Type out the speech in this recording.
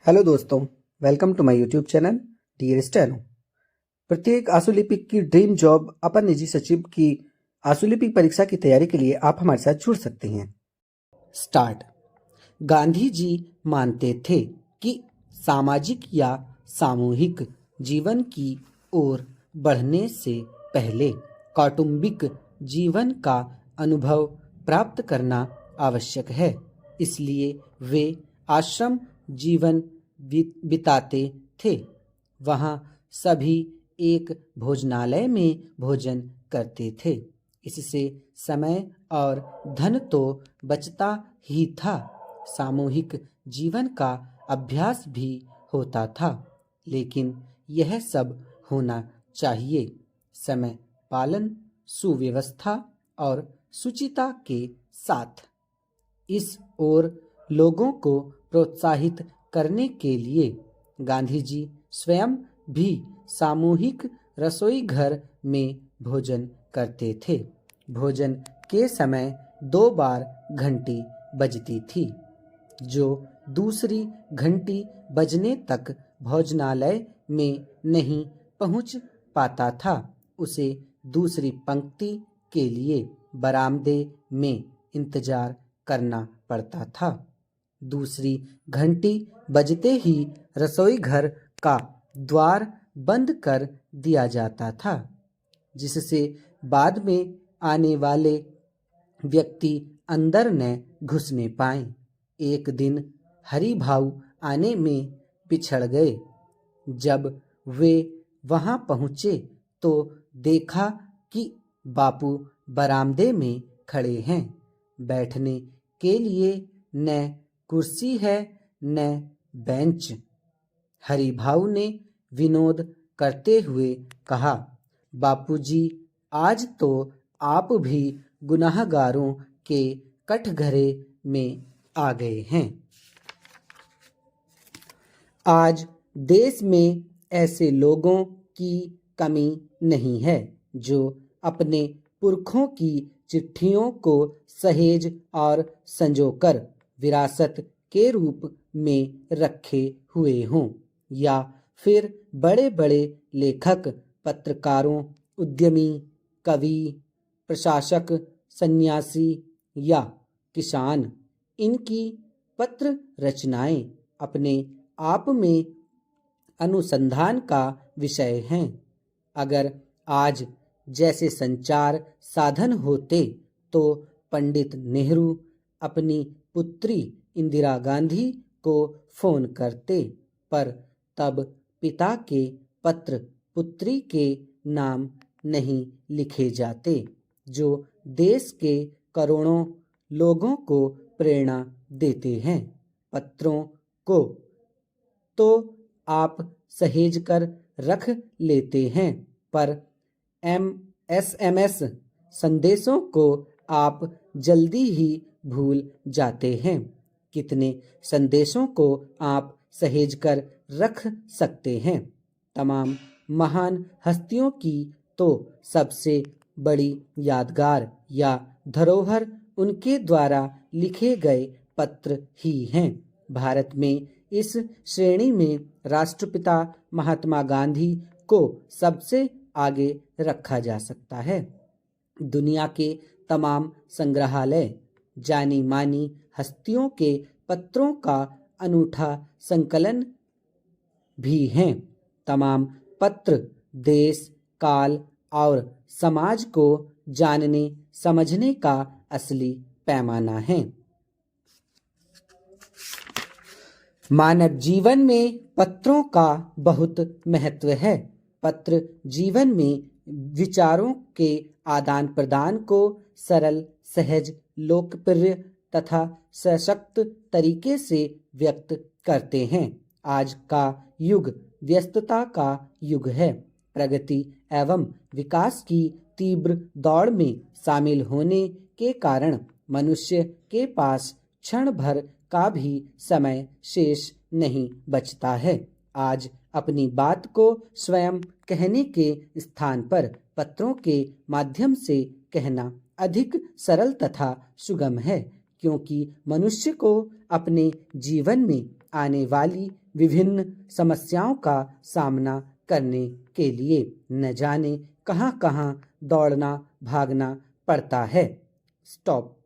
Hello दोस्तों, welcome to my YouTube channel dear steno. प्रत्येक आशुलिपिक की ड्रीम जॉब अपर निजी सचिव की आशुलिपिक परीक्षा की तैयारी के लिए आप हमारे साथ जुड़ सकते हैं। स्टार्ट। गांधी जी मानते थे कि सामाजिक या सामूहिक जीवन की ओर बढ़ने से पहले कौटुंबिक जीवन का अनुभव प्राप्त करना आवश्यक है। इसलिए वे आश्रम जीवन बिताते थे। वहाँ सभी एक भोजनालय में भोजन करते थे। इससे समय और धन तो बचता ही था, सामूहिक जीवन का अभ्यास भी होता था। लेकिन यह सब होना चाहिए समय पालन, सुव्यवस्था और शुचिता के साथ। इस ओर लोगों को प्रोत्साहित करने के लिए गांधी जी स्वयं भी सामूहिक रसोई घर में भोजन करते थे। भोजन के समय 2 बार घंटी बजती थी। जो दूसरी घंटी बजने तक भोजनालय में नहीं पहुंच पाता था, उसे दूसरी पंक्ति के लिए बरामदे में इंतजार करना पड़ता था। दूसरी घंटी बजते ही रसोई घर का द्वार बंद कर दिया जाता था, जिससे बाद में आने वाले व्यक्ति अंदर न घुसने पाए। एक दिन हरि भाऊ आने में पिछड़ गए। जब वे वहां पहुंचे तो देखा कि बापू बरामदे में खड़े हैं। बैठने के लिए न कुर्सी है न बेंच। हरि भाऊ ने विनोद करते हुए कहा, बापूजी, आज तो आप भी गुनाहगारों के कटघरे में आ गए हैं। आज देश में ऐसे लोगों की कमी नहीं है जो अपने पुरखों की चिट्ठियों को सहेज और संजोकर विरासत के रूप में रखे हुए हों, या फिर बड़े बड़े लेखक, पत्रकारों, उद्यमी, कवि, प्रशासक, सन्यासी या किसान, इनकी पत्र रचनाएं अपने आप में अनुसंधान का विषय हैं। अगर आज जैसे संचार साधन होते तो पंडित नेहरू अपनी पुत्री इंदिरा गांधी को फोन करते, पर तब पिता के पत्र पुत्री के नाम नहीं लिखे जाते, जो देश के करोड़ों लोगों को प्रेरणा देते हैं। पत्रों को तो आप सहेज कर रख लेते हैं, पर SMS संदेशों को आप जल्दी ही भूल जाते हैं। कितने संदेशों को आप सहेज कर रख सकते हैं? तमाम महान हस्तियों की तो सबसे बड़ी यादगार या धरोहर उनके द्वारा लिखे गए पत्र ही हैं। भारत में इस श्रेणी में राष्ट्रपिता महात्मा गांधी को सबसे आगे रखा जा सकता है। दुनिया के तमाम संग्रहालय जानी मानी हस्तियों के पत्रों का अनूठा संकलन भी हैं। तमाम पत्र देश, काल और समाज को जानने समझने का असली पैमाना है। मानव जीवन में पत्रों का बहुत महत्व है। पत्र जीवन में विचारों के आदान प्रदान को सरल, सहज, लोकप्रिय तथा सशक्त तरीके से व्यक्त करते हैं। आज का युग व्यस्तता का युग है। प्रगति एवं विकास की तीव्र दौड़ में शामिल होने के कारण मनुष्य के पास क्षण भर का भी समय शेष नहीं बचता है। आज अपनी बात को स्वयं कहने के स्थान पर पत्रों के माध्यम से कहना अधिक सरल तथा सुगम है, क्योंकि मनुष्य को अपने जीवन में आने वाली विभिन्न समस्याओं का सामना करने के लिए न जाने कहां कहां दौड़ना भागना पड़ता है। स्टॉप।